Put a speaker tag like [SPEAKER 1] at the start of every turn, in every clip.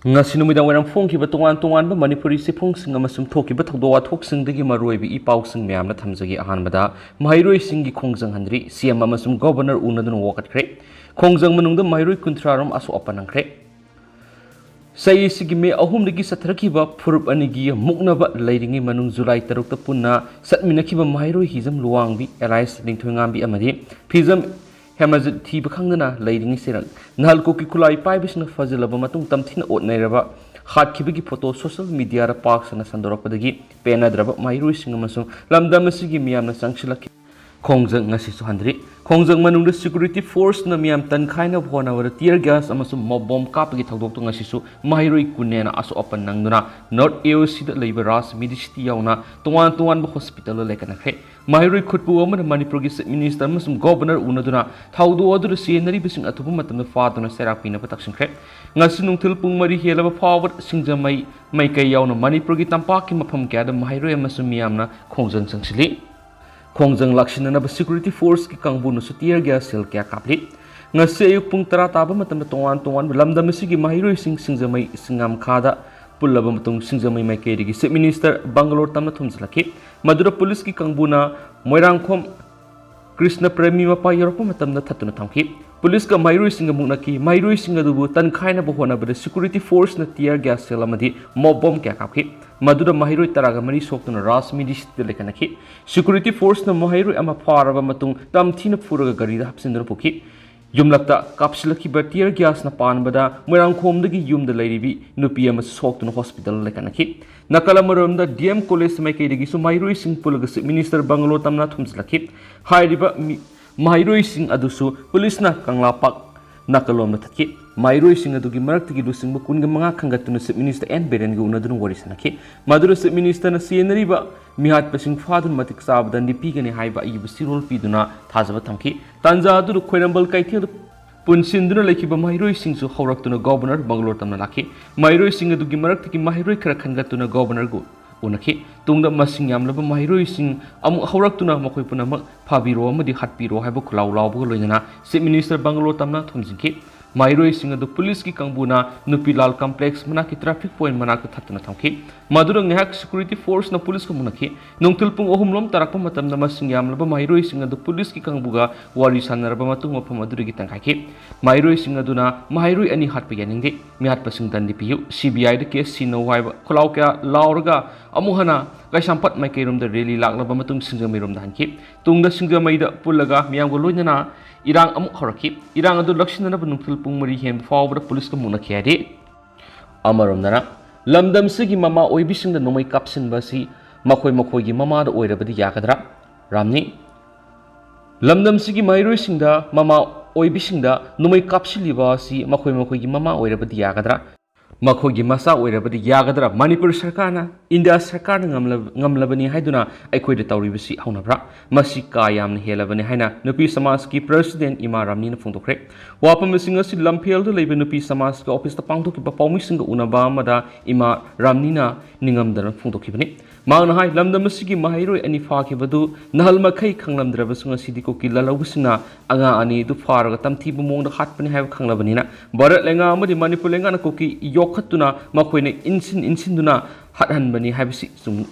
[SPEAKER 1] ngasi numidang waram phongkiba tongan ba manipuri siphongsing amasung thokiba thogdo wathoksingi maroibi ipausing myamna thamjagi ahanbada Maheiloi singi khongjang handri CM amasung governor unadun wakatkre khongjang manungda Maheiloi kuntraram asok apan angkre sai sigi me ahumdagi sathrakiba phurup anigi muknaba leiringi manung July 3 ta punna satminakiba Maheiloi hizam luwangbi alliance lingthongambi amadi phizam Hemazit thiba khangdana leiringi serang nahal ko ki kulai pai bisna fazilaba matung tamthina otnairaba hatkibagi photo social media ra park sana sandorakpadagi penadraba Maheiloi singa masung lamdam asigi miyamna sangshilaki khongjang ngasi su handri khongjang manungda security force na miyam tankhaina bhona wara tear gas amasung mob bomb kapagi thagdok tu ngasi su Maheiloi kunena asok apan nangduna north AOC da leiba ras midicity yauna tuan ba hospital lekana khe Maheiloi khutpu amana Manipur gi minister amasung governor unaduna thaudu odur senari bising atubu matamna faaduna serapina pataksin khe ngasi nungthil pung mari helaba forward singjamai maikai yauna Manipur gi tampak ki mafam kya da Maheiloi amasung miyamna khongjang sangsili khongjang lakshina ba security force ki kangbu no tear gas sel kya kapli ngase ayuk pung tara taba matam tongan lamdam sigi Maheiloi singjamai singam khada pullaba matung singjamai mai kerigi se minister Bangalore tamna thumjlaki madura police ki kangbuna moirangkhom Krishna premi mapa yoropa matamna thatuna thamki police ka Maheiloi singa muknaki Maheiloi singa dubu tankhaina bohona bada security force na tear gas sel amadi mob bomb kya kapki madura Maheiloi taraga mari soktuna ras midicity lekanaki security force na Maheiloi ama faraba matung tamthina furaga gari da hapsinduna pukhi yumlakta kapsilaki ba tear gas na panbada moirangkhomdagi yumda leiribi nupi ama soktuna hospital lekanaki nakalamaromda DM college mai kaidagi su Maheiloi sing pulaga minister Bangalore tamna thumjlaki hairiba Maheiloi sing adusu police na kanglapak nakalomna thaki Maheiloi sing adugi maraktigi lusingba kunga manga khangatuna se minister N Beren gi unadun warisanaki madura se minister na senariba mihat pasing fadun matik sabdan dipi gani haiba ibu sirol piduna thajaba thamki tanja adu khoirambal kaithil punsinduna lekiba Maheiloi sing su hawraktuna governor Bangalore tamna laki Maheiloi sing adugi maraktigi Maheiloi khara khangatuna governor gu unaki tungda masing yamlaba Maheiloi sing amu hawraktuna makoi punamak phabiro amadi hatpiro haiba khulaw lawba loinana se minister Bangalore tamna thumjinki Maheiloi sing adu police ki kangbuna Nupilal complex manaki traffic point manaki thatuna thamki madura ngehak security force na police ko munaki nongtilpung ohumlom tarakpa matam na masing yamlaba Maheiloi sing adu police ki kangbuga wari sanaraba matung mafam adurigi tangkaki Maheiloi sing aduna Maheiloi ani hatpa yaningde mi hatpa sing dandi piyu CBI de case sino waiba khulaw kya laurga amuhana kaisampat mai kairum da rally laklaba matung singjamai rom da hanki tungda singjamai da pullaga miyamgo loinana irang amuk horaki irang adu lakshina ba nungthil pung mari hen fawbra police ka muna khiyade amarom dana lamdam sigi mama oibising da nomai kapsin basi makoi gi mama da oirabadi yakadra ramni lamdam sigi Maheiloi sing da mama oibising da nomai kapsiliba si makoi gi mama oirabadi yakadra makhogi masa oirabadi yagadra Manipur sarkarna India sarkarna ngamlabani haiduna aikhoida tawribasi haunabra masi ka yamna helabani haina nupi samaj ki president Ima Ramni na phongdokre wapamsing asi lamphel da leiba nupi samaj ka office ta pangthoki ba pawmising unaba amada Ima Ramni na ningamdana phongdokibani mangna hai lamdam asigi Maheiloi ani fakibadu nahal makhai khanglamdrabasung asidi ko ki lalawsina anga ani du faraga tamthibu mongda hatpani haib khanglabani na Bharat lenga amadi Manipur lenga na ko ki yokhatuna makhoine insinduna hathanbani haibisi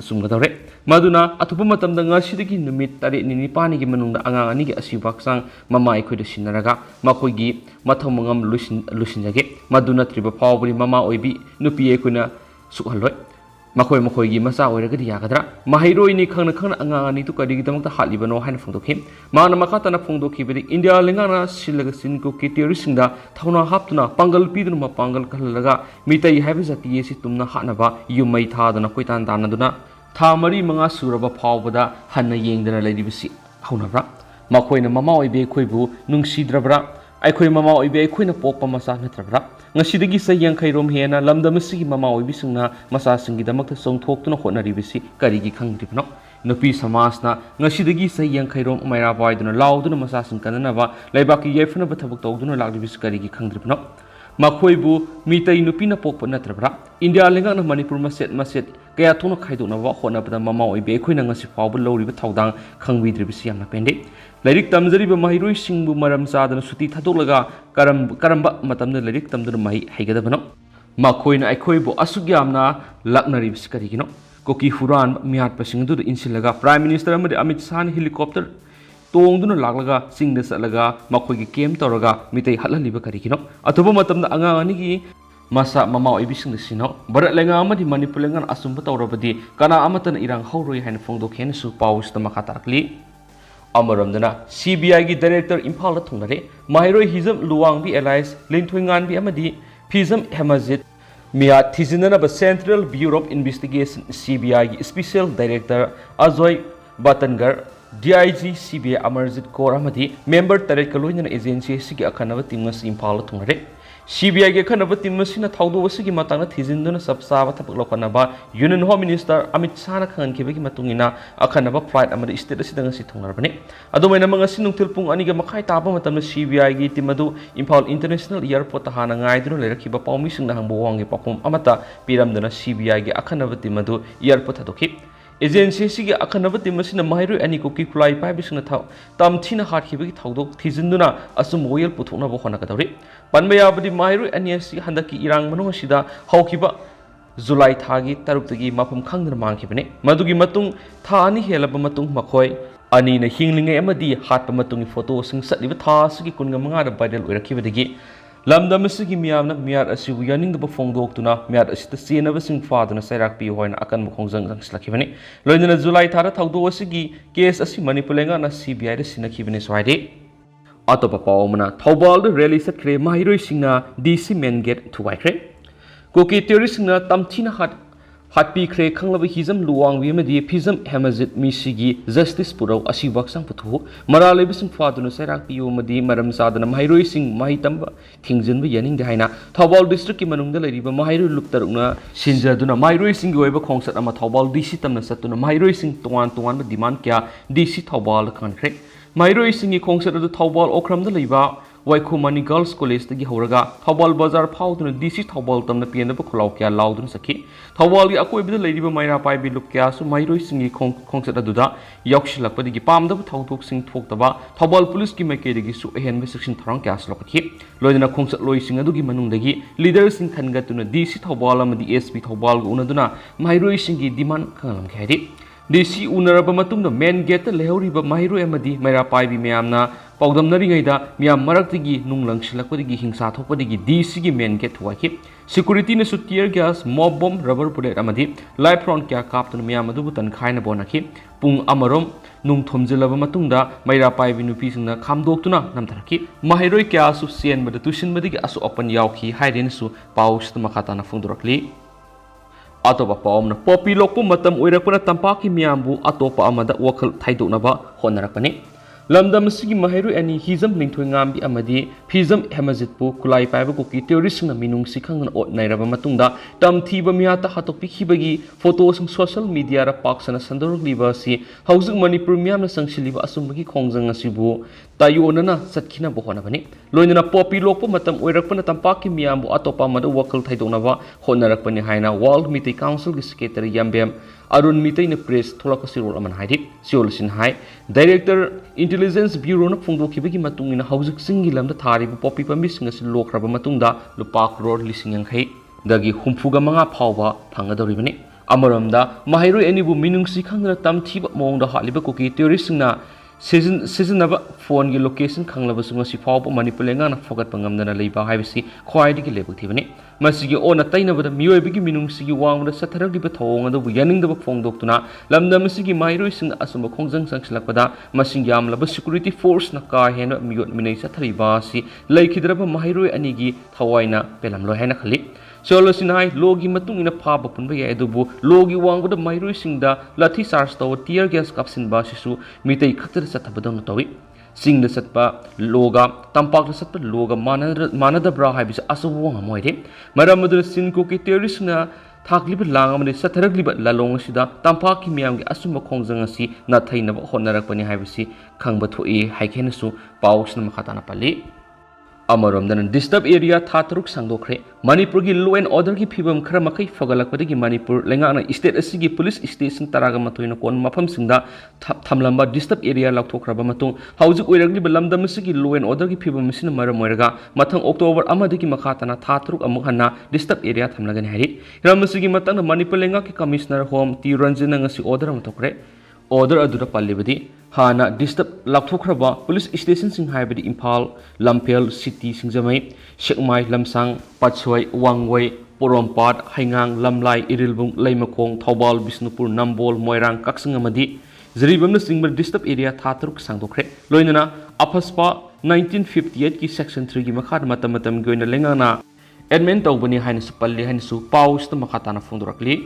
[SPEAKER 1] sumgadore maduna atupa matamda ngasidagi numit tare ni pani gi manungda anga ani gi asibaksang mama aikhoida sinaraga makhoigi mathomangam lusinjage maduna triba fawbri mama oibi nupi ekoina sukhaloi makoi gi masa oiragadi yagadra Maheiloi ni khangna anga ani tu kadi gidamakta halibano haina phongdokhi mana makatana phongdokhi bedi India lengana silaga sinko ki terrorisingda thauna haptuna pangal piduna ma pangal khallaga mitai haiba jati yesi tumna hanaba yumai thadana koitan danaduna tha mari manga suraba phawbada hanna yengdana leiribisi haunabra makoina mama oibe khoibu nungsidrabra aikhoi mama oibe aikhoina pokpa masa natrabra ngasidagi sayang khairom hena lamdamasi mama oibisingna masa singidamakta songthoktuna hotnaribisi karigi khangdribno nupi samasna ngasidagi sayang khairom maira baiduna lauduna masa singkanana laibaki yefna bathabak tawduna lagribisi karigi khangdribno makhoibu mitai nupina pokpa natrabra India lenga na Manipur maset kaya thona khaidona wa hona bada mama oibe khoina ngasi fawbu loriba thawdang khangwidribisi yamna pende Lirik tamjariba Maheiloi singbu maram sadana suti thadolaga karamba matamna lirik tamduna mahi haigadabano makoina aikhoibo asuk yamna laknari biskari koki huran miat pasing du insilaga prime minister amadi Amit Shah helicopter tongduna laglaga singda salaga makhoi kem toraga mitai halaliba karikino atuba matamda anga ani gi masa mama ibising sino barat lenga amadi manipur lengan asumba tawrabadi kana amatan irang hauroi hain phongdo khen su paus ta makatarakli amaramdana CBI gi director Imphal thungnare Maheiloi hizam luwangbi alliance linthoingan bi amadi phizam hemazit Mia Thizinanaba Central Bureau of Investigation CBI gi Special Director Ajoy Batangar DIG CBI Amarjit Kaur amadi member taret kaloina agency sigi akhanaba timngas Imphal thungare CBI ge akhanaba timmasina thawdo wasigi matangna thizinduna sabsaba thapak lokanaba Union Home Minister Amit Shah na khankibagi matungina akhanaba flight amadi state asidanga si thungnarbane adumaina mangasi nungthil pung ani ga makhai taba matamna CBI gi timadu Imphal International Airport hana ngaiduna lerakhiba pawmi singna hangbo wangi pakum amata piramdana CBI ge akhanaba timadu airport hadoki agency sigi akhanaba timmasina Maheiloi ani ko ki fly pai bisna thaw tamthina hatkibagi thawdok thizinduna asum oil puthona bo khona kadawri panmayabadi Maheiloi ani asi handaki irang manung asida hawkiba July thagi taruk-tagi mafum khangdana mangkhibane madugi matung tha ani helaba matung makhoi ani na hinglingai amadi hatpa matungi photo sing satliba tha sigi kunga manga da viral oirakhibadagi lamdam asigi miyamna miyat asibu yaningdaba phongdoktuna miyat asita chenaba sing faduna sairakpi hoina akan mukhongjang jangslakhibane loinana July thara thawdo asigi case asi Manipur lenga na CBI da sinakhibane swaide atopa pawmana thawbal da rally satkre Maheiloi singna DC main gate thuwaikre koki terrorist singna tamthina hatpi kre khanglaba hizam luwang wi amadi phizam hemazit misigi justice purau asi baksang puthu maralai bising faduna sairak piyo madi maram sadana Maheiloi sing mahitamba thingjinba yaning de haina thawbal district ki manungda leriba Maheiloi luptarukna sinjaduna Maheiloi sing oiba khongsat ama thawbal DC tamna satuna Maheiloi sing tongan ba demand kya DC thawbal khankhre Maheiloi sing ki khongsat adu thawbal okramda leiba Waikhumani Girls College tagi horaga Thawbal Bazar phauduna DC Thawbal tamna pianaba khulaw kya laudun sakhi Thawbal gi akoibida leiriba maira pai bi lup kya su Maheiloi singi khongsat aduda yaukshilakpadigi pamdaba thawthok sing thoktaba Thawbal police ki maikedi su ehenba section tharang kya slokhi loidana khongsat loi sing adugi manungdagi leader sing khangatuna DC Thawbal amadi SP Thawbal gu unaduna Maheiloi singi demand khangalam khaidi DC unaraba matungda main gate lehoriba Maheiloi amadi maira pai bi mayamna paudamnari gaida miyam maraktigi nunglangsilakpadigi hingsa thokpadigi DC gi main gate thuwaki security na su tear gas mob bomb rubber bullet amadi live round kya kaptuna miyam adubu tan khaina bonaki pung amarom nung thomjilaba matungda maira pai bi nupi singna khamdoktuna namtharaki Maheiloi kya su sen bada tusin badigi asu open yauki haiden su paus makata na fungdurakli atopa paumna popi lokpu matam oirakpana tampaki miyambu atopa amada wakhal thaidoknaba honarakpani lamdam sigi Maheiloi ani hizam lingthoingambi amadi phizam hemazitpu kulai paiba koki terrorist na minung sikhang ot nairaba matungda tamthiba miyata hatokpi khibagi photo sing social media ra paksana sandorliba si haujung Manipur miyamna sangsiliba asumbagi khongjang asibu tayonana satkhina bohonabani loinana popi lokpu matam oirakpana tampaki miyambu atopa amada wakhal thaidoknaba honarakpani haina World Meeting Council gi secretary Yambem Arun Mitai na press tholaka sirol aman haidi siolsin hai director intelligence bureau na phungdo khibagi matungina haujuk singi lamda thari bu popi pambi singa si lokraba matungda lupa crore lising yankhai dagi humfuga manga phawba phangadoribani amaramda Maheiloi ani bu minungsi khangna tamthiba mongda haliba koki terrorist na seasonaba phone gi location khanglaba sunga si phawba Manipur lenga na fogat pangamdana leiba haibisi khwaidigi lebu thibani masigi ona tainabada miyoibigi minungsigi wangda satharagiba thawong adu yaningdaba phongdoktuna lamdam sigi Maheiloi sing asumba khongjang sangsilakpada masing yamlaba security force na ka hena miyot minai sathariba si leikidraba Maheiloi anigi thawaina pelamloi haina khali Solosinai logi matung ina phaba punba ya edubu logi wangda Maheiloi singda lathi charge taw tear gas kapsin ba sisu mitai khatar sathabadang tawi singda satpa loga tampak satpa loga manadabra haibis asawang amoide maramadu sinko ki terrorist na thakliba langamani satharagliba lalong sida tampaki miyamgi asumba khongjang asi na thainaba honarakpani haibisi khangba thoi haikhenasu pausna makhatana pali अमरोमदन disturb area था तरुक सांदोखरे मणिपुर की law and order की फिबम खर मखै फगलकपदगी Manipur लेंगाना state असि police station तरागा मतोइना कोन मफम सिंगदा थमलंबा disturb area लाउथोखरबा मतुं हौजिक ओइरगलिबा लमदम असि law and order की फिबम मिसिन मरम ओइरगा मथंग अक्टोबर अमदगी मखातना था तरुक अमुक हन्ना डिस्टर्ब एरिया थमलगन हारि रमसिगी मतंग मणिपुर लेंगा की commissioner home T Ranjan ngasi order am tokre order aduda pallibadi hana disturb lakthokraba police station sing haibadi imphal lampel city singjamai sekmai lamsang pachoi wangwai porompat haingang lamlai irilbung leimakong thobal bisnupur nambol moirang kaksing amadi zribamna singbar disturb area thatruk sangdokre loinana aphaspa 1958 ki section 3 gi makhad matam goina lengana admin tawbani haina su palli haina su paus ta makhatana phungdorakli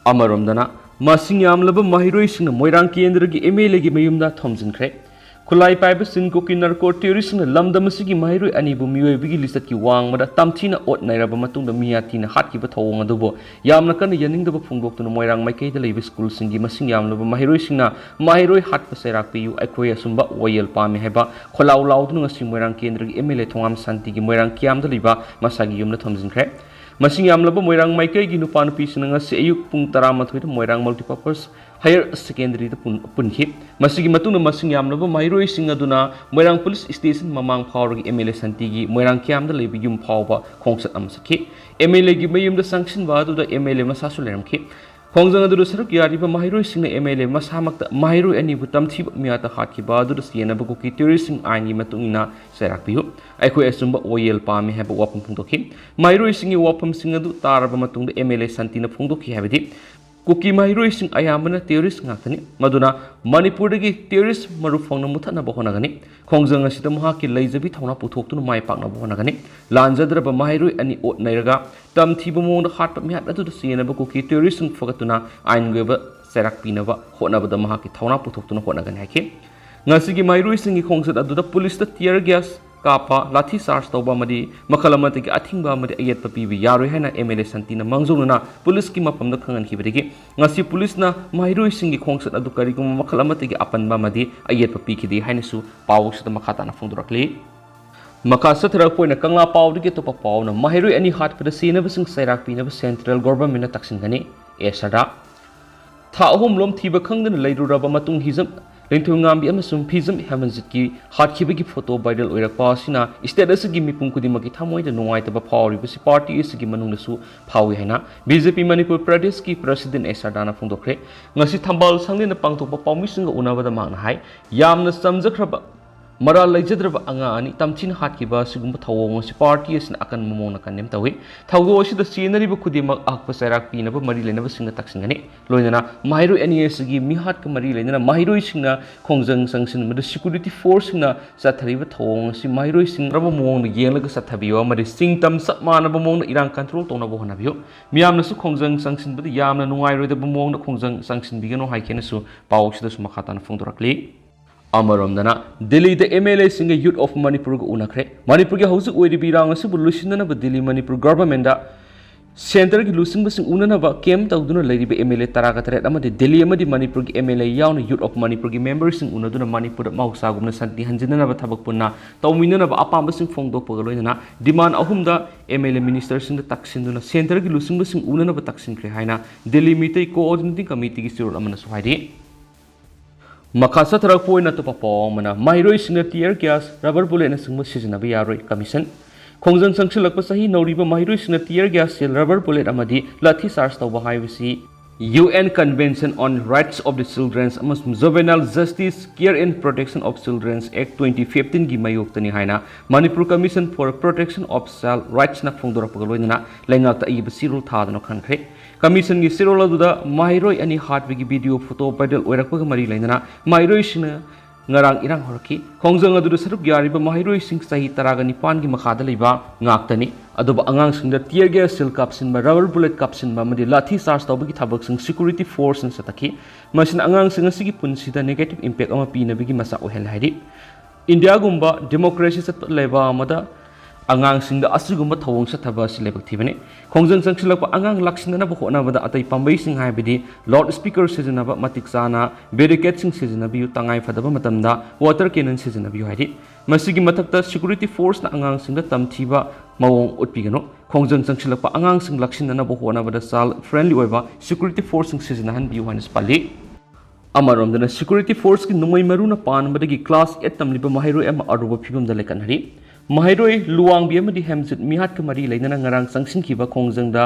[SPEAKER 1] अमरोमदना मसिंग यामलब महिरोई सिंग मोइरांग केंद्र की MLA की मयुमदा थमजिनख्रे खुलाई पाइब सिंको की नरको terrorist लमदम सिगी महिरोई अनिबु मियोइबिगी list की वांगमदा तमथिना ओट नाइरब मतुंग मियातिना हाटकिब थवंग अदुबो यामना कन यनिंगदब फुंगदोक्तुना Moirang माइकैदा लेबि school सिंगी मसिंग यामलब महिरोई सिंगना महिरोई हाटप सेराकपियु अखोय असुंबा ओयल पामे हेबा खोलाउ लाउदुन ngasi मोइरांग केंद्र की एमएलए थोंगाम शांति की मोइरांग कियामदा लिबा मसागी युमना थमजिनख्रे मसिंग यामलब मोइरांग माइकै की नुपा नुपी सिनंगा से अयुक पुंग 13 मोइरांग मल्टीपर्पस हायर सेकेंडरी पुनखि मसिगी मतुंग मसिंग यामलब महिरोई सिंग अदुना मोइरांग पुलिस स्टेशन ममांग फावरगी एमएलए संतिगी मोइरांग कियामदा लेबि युम फावबा खोंगसत अमसखि एमएलए गी मयुमदा संक्शन बादुदा एमएलए मसासु लेरमखि खोंजंग अदुदा सरक यारिबा महिरोई सिंग एमएलए मसामक्ता महिरोई अनिबु तमथिब मियाता हाटखिबा अदुदा सियनबा कुकी टेररिस्ट आइनगी मतुंगिना सेराकपियु अखोय असुंबा ओयल पामे हेबा वापम फुंदोखि महिरोई सिंग वापम सिंग अदु तारबा मतुंगदा एमएलए संतिना फुंदोखि हेबदि कुकी महिरोई सिंग अयामना terrorist ngakani maduna manipur dagi terrorist marufang muthana bahonagani khongjang asida mahaki leijabi thona puthoktu mai pakna bahonagani lanjadraba mahiroi ani ot nairaga tamthiba mong hat mihat atu siena ba kuki terrorist fagatuna ain geba serak pinaba honabada mahaki thona puthoktu honagani hake ngasigi mahiroi singi khongsat adu da police da tear gas कापा लाठी charge तौबा मदी मखलमति की अथिंबा मदी अयत पपीबी यारोय हैना MLA संतिना मंगजोना police की मफमद खंगन खिबदिगी ngasi पुलिसना माहिरोय सिंगी खोंगसत अदु करिगुम मखलमति की अपनबा मदी अयत पपी खिदि हैनसु पावसत मखाताना फुंदुरकली मखा सथरक पोइना कंगला पावदगी तो पावना माहिरोय अनि हाट पद सेनबसिंग सैराक पिनब सेंट्रल गवर्नमेंट तक्सिंगनी एसदा था अहुम लोम थिबा खंगदन लेरुरबा मतुंग हिजम लेंथुंगांबी अमसुम फिजम हेमनजित की हाटखिबगी फोटो वायरल ओइरकपासिना स्टेटस की मिपुं कुदिमकी थमोइदा नुवाइतबा फावरिबसि पार्टी इसगी मनुंगदसु फावी हैना बीजेपी मणिपुर प्रदेश की प्रेसिडेंट एसरदाना फुंदोखरे ngasi थंबाल संगलेना पांगथोपा पाउमिसिंगा उनाबदा मांगना हाय यामना समजखरबा मरा लेजद्रबा अंगा अनि तमथिन हाटखिबा सिगुम थवोंगसि पार्टी इसना अकन ममोंगना कन्नेम तवे थवगोसिदा सिनरिबा खुदिमक आकपा सैराक पिनबा मरि लेनबा सिंगा तक्सिंगनि लोइना माहिरोय अनि एसगी मिहाट का मरि लेना माहिरोय सिंगा खोंजंग संगसिन मद सिक्युरिटी फोर्स सिंगा साथरिबा थवोंगसि माहिरोय सिंग्रबा ममोंगना येंगलगा साथबियो मरि सिंगतम सपमानबा ममोंगना इरांग कंट्रोल तोनबा होनाबियो मियामनसु खोंजंग संगसिन बद यामना नुंगाइरोयदबा ममोंगना खोंजंग संगसिन बिगनो हाइकेनसु पावसिदसु मखाताना फुंदोरकली अमरोमदना दिल्ली द एमएलए सिंग यूथ ऑफ मणिपुर को उनखरे मणिपुर के हौजिक ओइरिबि रांगसु लुसिननबा दिल्ली मणिपुर गवर्नमेंट दा सेंटर की लुसिंगबसिंग उननबा केम तौदुना लेरिबे एमएलए तरागतरेट अमदि दिल्ली अमदि मणिपुर की एमएलए यावना यूथ ऑफ मणिपुर की मेंबर्सिंग उनदुना मणिपुर मौसागुमना शांति हंजिननबा थबक पुन्ना तौमिननबा अपामबसिंग फोंगदोकपगा लोइना डिमांड अहुमदा एमएलए मिनिस्टरसिंग तक्सिनदुना सेंटर की लुसिंगबसिंग उननबा तक्सिनख्रे हाइना दिल्ली मितै कोऑर्डिनेटिंग कमिटी की सिरोल अमना सुहाइदि मखा सथरक पोइना तो पावमना माहिरोय सिंग टियर गैस रबर बुलेट सिंग सिजनबा यारोय कमीशन खोंजंग संगसिलकपा सही नौरिबा माहिरोय सिंग tear gas shell rubber bullet अमदी लाठी चार्ज तौबा हाइबसी UN Convention on Rights of the Children अमसुम Juvenile Justice Care and Protection of Children Act 2015 की मायोक्तनी हाइना Manipur commission for protection of child rights ना फोंदोरपगा लोइना लेंगाक्ता इब सिरुल थादनो खनख्रे कमीशन की सिरोल अदुदा माहिरोय अनि हाटबगी वीडियो फोटो वायरल ओइरकपगा मरि लेना माहिरोय सिंग ngarang irang horki khongjang adu sarup yariba mahiroy sing sahi taraga nipan gi makhada leiba ngaktani aduba angang sing da tear gas sil kapsin ba rubber bullet kapsin ba madi lathi charge tawbagi thabak sing security force sing sataki masin angang sing asigi punsi da negative impact ama pinabigi masa ohel haidi india gumba democracy sat leba amada angangsingda asigumba thawong sathaba asi lebak thibani khongjang changsilakpa angang laksinanaba honabada atai pambaising haibidi loud speaker sizinaba matik chana barricade sing sizinabiyu tangai fadaba matamda water cannon sizinabiyu haidi masigi mathakta security force na angangsingda tamthiba mawong utpigano khongjang changsilakpa angangsing laksinanaba honabada sal friendly oiba security force sing sizinahan biyu hanis pali Amarom security force ki numai maruna panbadagi class 8 tamliba Maheiloi ama Aruba phibamda leikatnari Maheiloi luwangbi amadi hemjit mihat ka mari leinana ngarang sangsingkiba khongjangda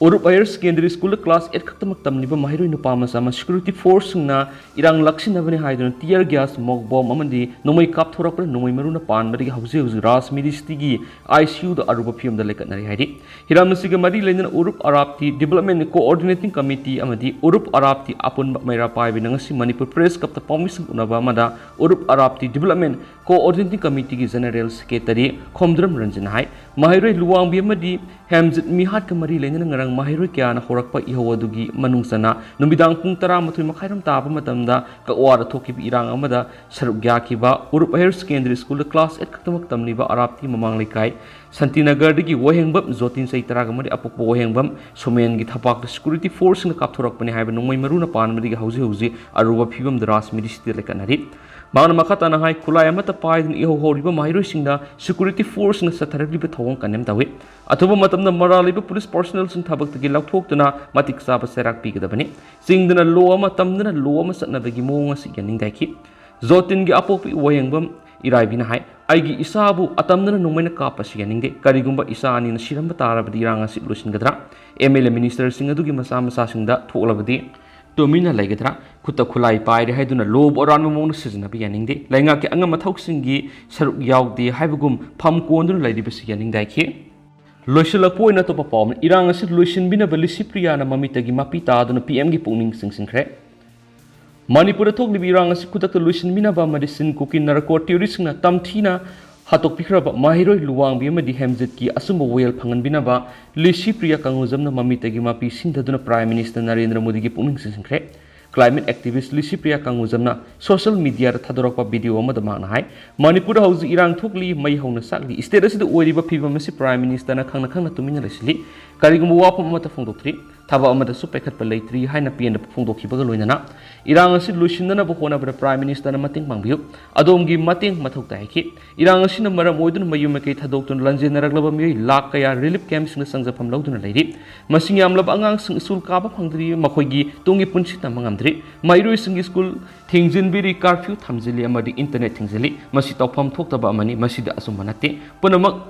[SPEAKER 1] Aruba Higher Secondary School class 8 khaktamak tamliba Maheiloi nupa masama security force na irang laksinabani haiduna tear gas mog bomb amadi numai kap thorakpa numai maruna panbadagi hauzi ras midistigi ICU da Aruba phibamda leikatnari haidi hiramasiga mari leinana Urup Arapti Development Coordinating Committee amadi Urup Arapti apan maira paibi nangasi Manipur Press Cup Permission unaba amada Urup Arapti Development Coordinating Committee ki General Secretary Khomdram Ranjan hai Maheiloi luwangbi amadi hemjit mihat ka mari leinana ngarang Maheiloi kyana horakpa ihawadugi manungsana numidang pung 13 makhairam taba matamda ka wara thokibi irang amada saruk gyakiba Urup Higher Secondary School class 8 khaktamak tamliba Arapti mamang lekai Santinagar digi wahengbam zotin saitara gamari apokpo wahengbam somen gi thapak security force na kapthorakpani haiba nongmai maruna panmadi hauzi Aruba phibam dras ministry lekanari Bangna makata na hai kulai amata paidin iho horiba Maheiloi singda security force na satharaliba thawong kanem tawi athuba matamna maraliba police personnel sing thabak tagi lakthoktuna matik saba serak pigdabani singdana lo ama tamdana lo ama satnabagi mong asi yaning daiki zotin gi apokpi wahengbam iraibina hai aigi isabu atamdana nongmaina kapasi yaningde karigumba isa ani na siramba tarabadi iranga si lusingadra MLA minister sing adugi masa masa singda thoklabadi Domina Legadra, Kuta Kulai Pai, the Heduna Lob or Anamon season of Yanning, Langaki Angamatoxingi, Saruk Yaug, the Havagum, Pam Gondun Lady Bessianing Dike. Loshila point at a palm, Iranga said Lucian Bina Belicipriana Mamitagi Mapita than a PM Giponing Sings and Cre. Manipura totally Iranga Sikuta Lucian Minaba medicine cooking Narako Turisna Tamtina. Hatok pikraba Maheiloi luwang bi amadi hemjit ki asumba wel phangan binaba lishi priya kanguzamna mamitagi mapi sindaduna Prime Minister Narendra Modi gi puning singkhre climate activist lishi priya kanguzamna social media ra thadorokpa video amada mangna hai Manipur hauji irang thokli mai hauna sakli state asida oiriba phibam asi Prime Minister na khangna tumina lesili karigum wapam amata phongdoktri thaba amada su pekhatpa leitri haina pn da phongdokhibaga loinana irang asi lusinna bo hona bra Prime Minister na mating mangbiu adomgi mating mathok taiki irang asi na maram oidun mayum ke thadokton lanjen raglaba mi lak kaya relief camps na sangjafam lauduna leiri masing yamlab angang sing sul ka ba phangdri makhoigi tungi punsi ta mangamdri Maheiloi sing school thingjin biri curfew thamjili amadi internet thingjili masi tawpham thoktaba amani masida asumanate punamak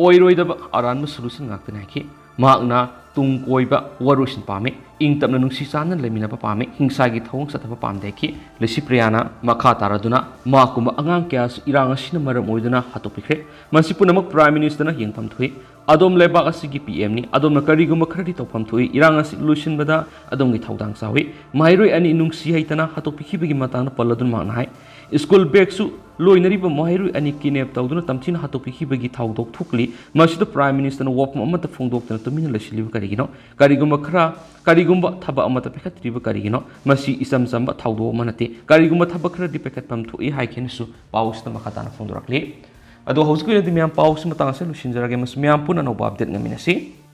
[SPEAKER 1] oiroidaba aranma solution ngakta naiki mahakna tung koiba warusin pame ing tapna nungsi chanan leminaba pame hingsagi thawong sathaba pamdeki lesipriana makha taraduna makuma angang kya iranga sina maram oiduna hatopikre mansipunamak Prime Minister na yengpam thui adom lebak asigi PM ni adom na kariguma khradi tawpham thui iranga solution bada adom gi thawdang sawi Maheiloi ani nungsi haitana hatopikibigi matana palladun makna hai school bag su loinariba Maheiloi ani kinep tawduna tamthina hatopikibigi thawdok thukli masida Prime Minister na wapam amata phongdoktana tumina lesiliba karigino karigumba thaba amata pekhatriba karigino masi isam samba thawdo manate karigumba thaba khra di pekhatpam thui haikhensu pausna makhatana phongdorakli ado hauskui na di myam paus matang se lusinjarage mas myam puna no update ngaminasi